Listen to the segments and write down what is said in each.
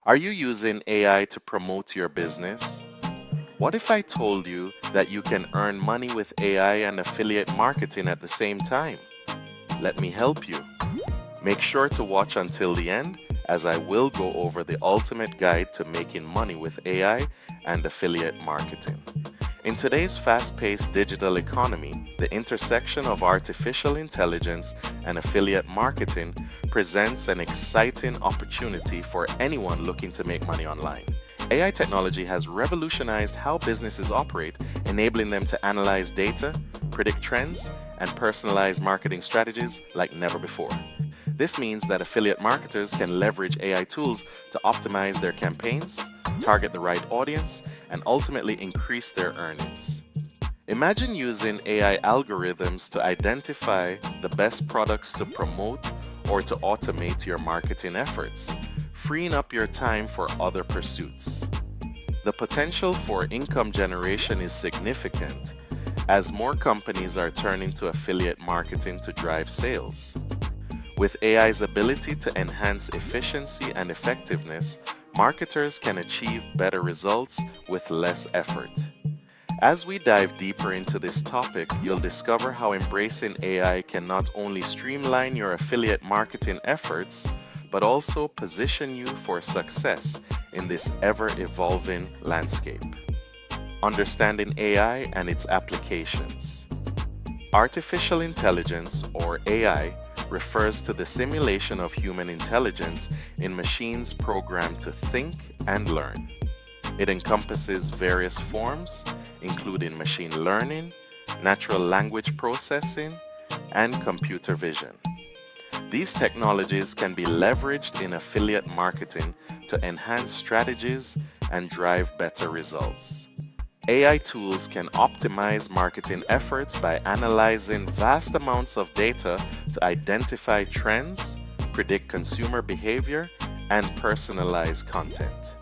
Are you using AI to promote your business? What if I told you that you can earn money with AI and affiliate marketing at the same time? Let me help you. Make sure to watch until the end, as I will go over the ultimate guide to making money with AI and affiliate marketing. In today's fast-paced digital economy, the intersection of artificial intelligence and affiliate marketing presents an exciting opportunity for anyone looking to make money online. AI technology has revolutionized how businesses operate, enabling them to analyze data, predict trends, and personalize marketing strategies like never before. This means that affiliate marketers can leverage AI tools to optimize their campaigns, target the right audience, and ultimately increase their earnings. Imagine using AI algorithms to identify the best products to promote or to automate your marketing efforts, freeing up your time for other pursuits. The potential for income generation is significant as more companies are turning to affiliate marketing to drive sales. With AI's ability to enhance efficiency and effectiveness, marketers can achieve better results with less effort. As we dive deeper into this topic, you'll discover how embracing AI can not only streamline your affiliate marketing efforts, but also position you for success in this ever-evolving landscape. Understanding AI and its applications. Artificial intelligence, or AI, refers to the simulation of human intelligence in machines programmed to think and learn. It encompasses various forms, including machine learning, natural language processing, and computer vision. These technologies can be leveraged in affiliate marketing to enhance strategies and drive better results. AI tools can optimize marketing efforts by analyzing vast amounts of data to identify trends, predict consumer behavior, and personalize content.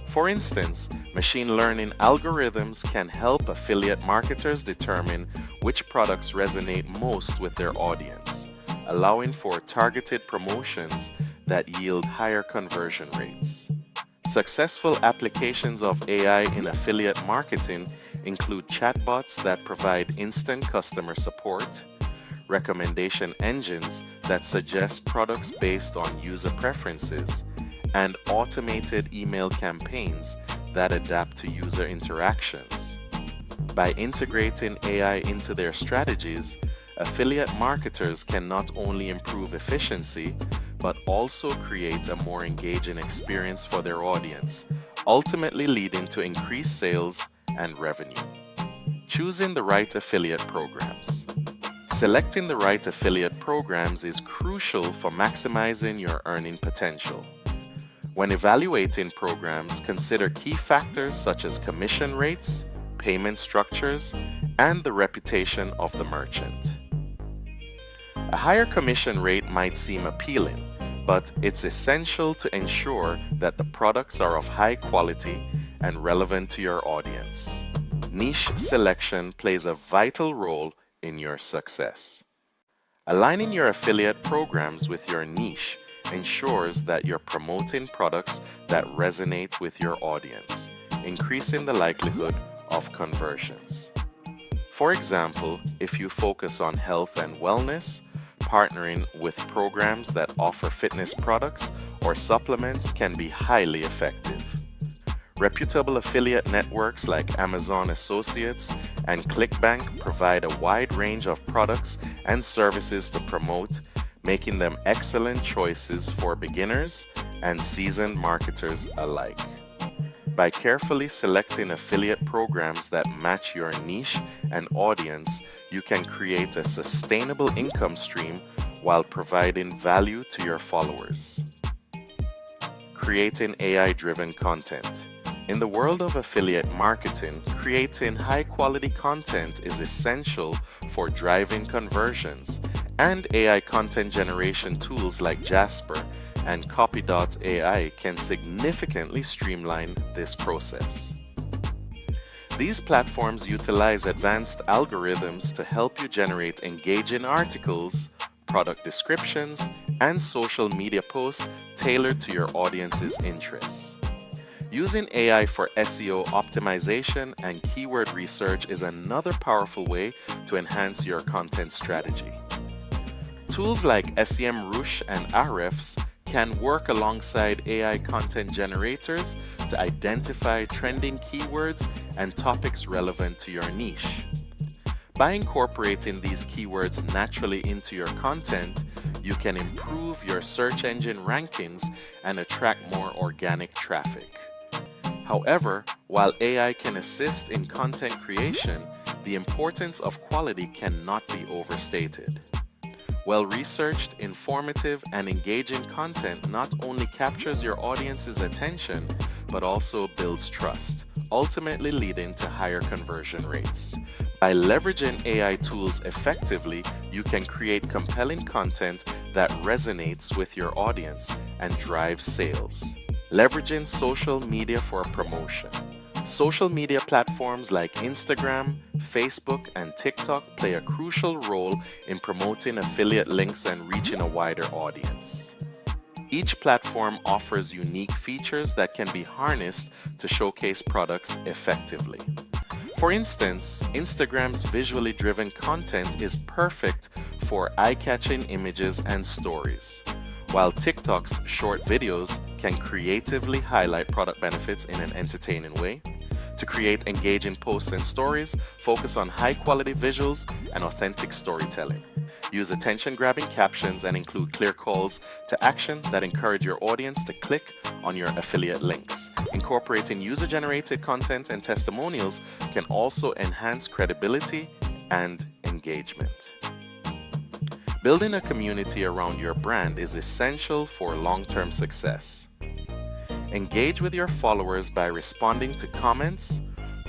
For instance, machine learning algorithms can help affiliate marketers determine which products resonate most with their audience, allowing for targeted promotions that yield higher conversion rates. Successful applications of AI in affiliate marketing include chatbots that provide instant customer support, recommendation engines that suggest products based on user preferences, and automated email campaigns that adapt to user interactions. By integrating AI into their strategies, affiliate marketers can not only improve efficiency, but also create a more engaging experience for their audience, ultimately leading to increased sales and revenue. Choosing the right affiliate programs. Selecting the right affiliate programs is crucial for maximizing your earning potential. When evaluating programs, consider key factors such as commission rates, payment structures, and the reputation of the merchant. A higher commission rate might seem appealing, but it's essential to ensure that the products are of high quality and relevant to your audience. Niche selection plays a vital role in your success. Aligning your affiliate programs with your niche ensures that you're promoting products that resonate with your audience, increasing the likelihood of conversions. For example, if you focus on health and wellness, partnering with programs that offer fitness products or supplements can be highly effective. Reputable affiliate networks like Amazon Associates and ClickBank provide a wide range of products and services to promote, making them excellent choices for beginners and seasoned marketers alike. By carefully selecting affiliate programs that match your niche and audience, you can create a sustainable income stream while providing value to your followers. Creating AI-driven content. In the world of affiliate marketing, creating high-quality content is essential for driving conversions, and AI content generation tools like Jasper and Copy.ai can significantly streamline this process. These platforms utilize advanced algorithms to help you generate engaging articles, product descriptions, and social media posts tailored to your audience's interests. Using AI for SEO optimization and keyword research is another powerful way to enhance your content strategy. Tools like SEMrush and Ahrefs can work alongside AI content generators to identify trending keywords and topics relevant to your niche. By incorporating these keywords naturally into your content, you can improve your search engine rankings and attract more organic traffic. However, while AI can assist in content creation, the importance of quality cannot be overstated. Well-researched, informative, and engaging content not only captures your audience's attention, but also builds trust, ultimately leading to higher conversion rates. By leveraging AI tools effectively, you can create compelling content that resonates with your audience and drives sales. Leveraging social media for promotion. Social media platforms like Instagram, Facebook, and TikTok play a crucial role in promoting affiliate links and reaching a wider audience. Each platform offers unique features that can be harnessed to showcase products effectively. For instance, Instagram's visually driven content is perfect for eye-catching images and stories, while TikTok's short videos can creatively highlight product benefits in an entertaining way. To create engaging posts and stories, focus on high-quality visuals and authentic storytelling. Use attention-grabbing captions and include clear calls to action that encourage your audience to click on your affiliate links. Incorporating user-generated content and testimonials can also enhance credibility and engagement. Building a community around your brand is essential for long-term success. Engage with your followers by responding to comments,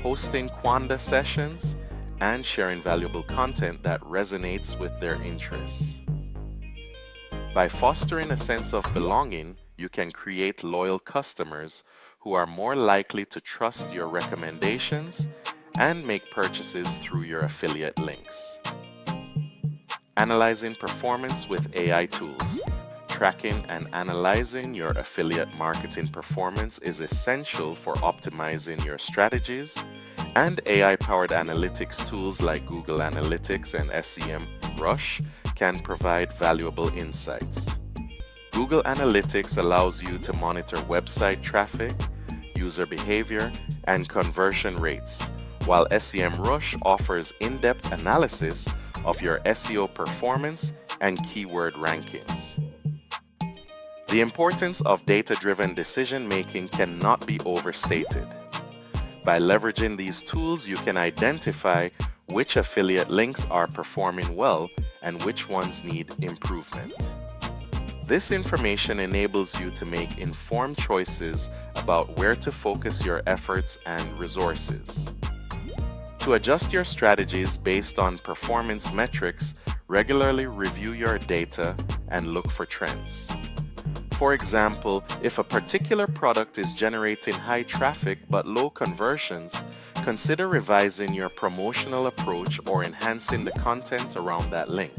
hosting Quanda sessions, and sharing valuable content that resonates with their interests. By fostering a sense of belonging, you can create loyal customers who are more likely to trust your recommendations and make purchases through your affiliate links. Analyzing performance with AI tools. Tracking and analyzing your affiliate marketing performance is essential for optimizing your strategies, and AI-powered analytics tools like Google Analytics and SEMrush can provide valuable insights. Google Analytics allows you to monitor website traffic, user behavior, and conversion rates, while SEMrush offers in-depth analysis of your SEO performance and keyword rankings. The importance of data-driven decision-making cannot be overstated. By leveraging these tools, you can identify which affiliate links are performing well and which ones need improvement. This information enables you to make informed choices about where to focus your efforts and resources. To adjust your strategies based on performance metrics, regularly review your data and look for trends. For example, if a particular product is generating high traffic but low conversions, consider revising your promotional approach or enhancing the content around that link.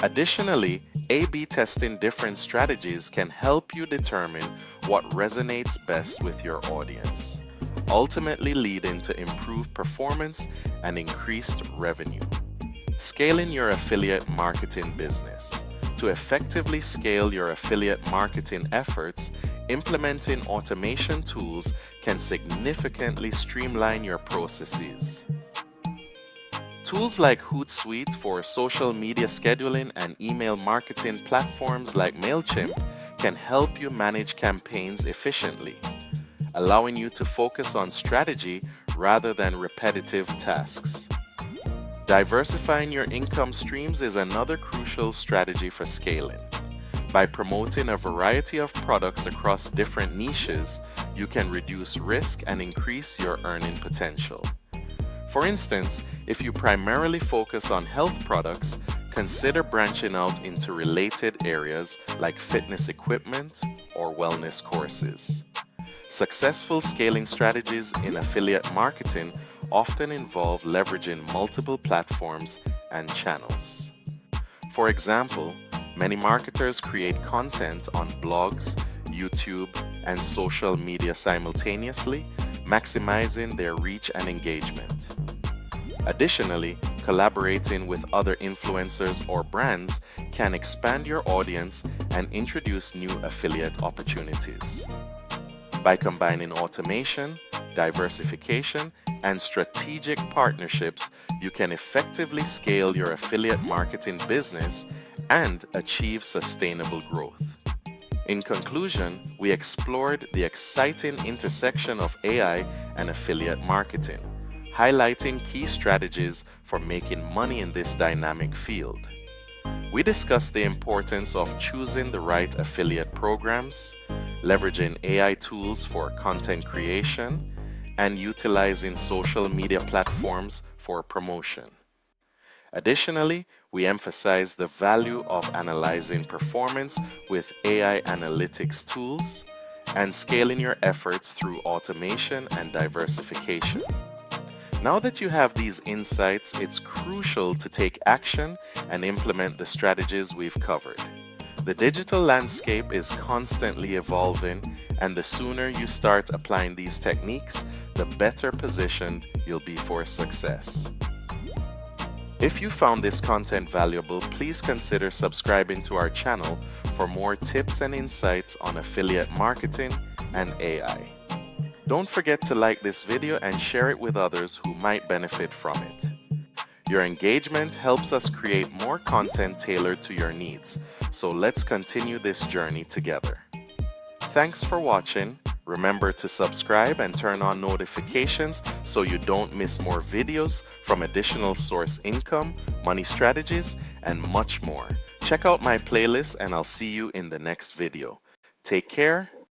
Additionally, A/B testing different strategies can help you determine what resonates best with your audience, ultimately leading to improved performance and increased revenue. Scaling your affiliate marketing business. To effectively scale your affiliate marketing efforts, implementing automation tools can significantly streamline your processes. Tools like Hootsuite for social media scheduling and email marketing platforms like MailChimp can help you manage campaigns efficiently, allowing you to focus on strategy rather than repetitive tasks. Diversifying your income streams is another crucial strategy for scaling. By promoting a variety of products across different niches, you can reduce risk and increase your earning potential. For instance, if you primarily focus on health products, consider branching out into related areas like fitness equipment or wellness courses. Successful scaling strategies in affiliate marketing often involve leveraging multiple platforms and channels. For example, Many marketers create content on blogs, YouTube, and social media simultaneously, maximizing their reach and engagement. Additionally, collaborating with other influencers or brands can expand your audience and introduce new affiliate opportunities. By combining automation, diversification, and strategic partnerships, you can effectively scale your affiliate marketing business and achieve sustainable growth. In conclusion, we explored the exciting intersection of AI and affiliate marketing, highlighting key strategies for making money in this dynamic field. We discussed the importance of choosing the right affiliate programs, leveraging AI tools for content creation, and utilizing social media platforms for promotion. Additionally, we emphasize the value of analyzing performance with AI analytics tools and scaling your efforts through automation and diversification. Now that you have these insights, it's crucial to take action and implement the strategies we've covered. The digital landscape is constantly evolving, and the sooner you start applying these techniques, the better positioned you'll be for success. If you found this content valuable, please consider subscribing to our channel for more tips and insights on affiliate marketing and AI. Don't forget to like this video and share it with others who might benefit from it. Your engagement helps us create more content tailored to your needs, so let's continue this journey together. Thanks for watching. Remember to subscribe and turn on notifications so you don't miss more videos from additional source income, money strategies, and much more. Check out my playlist and I'll see you in the next video. Take care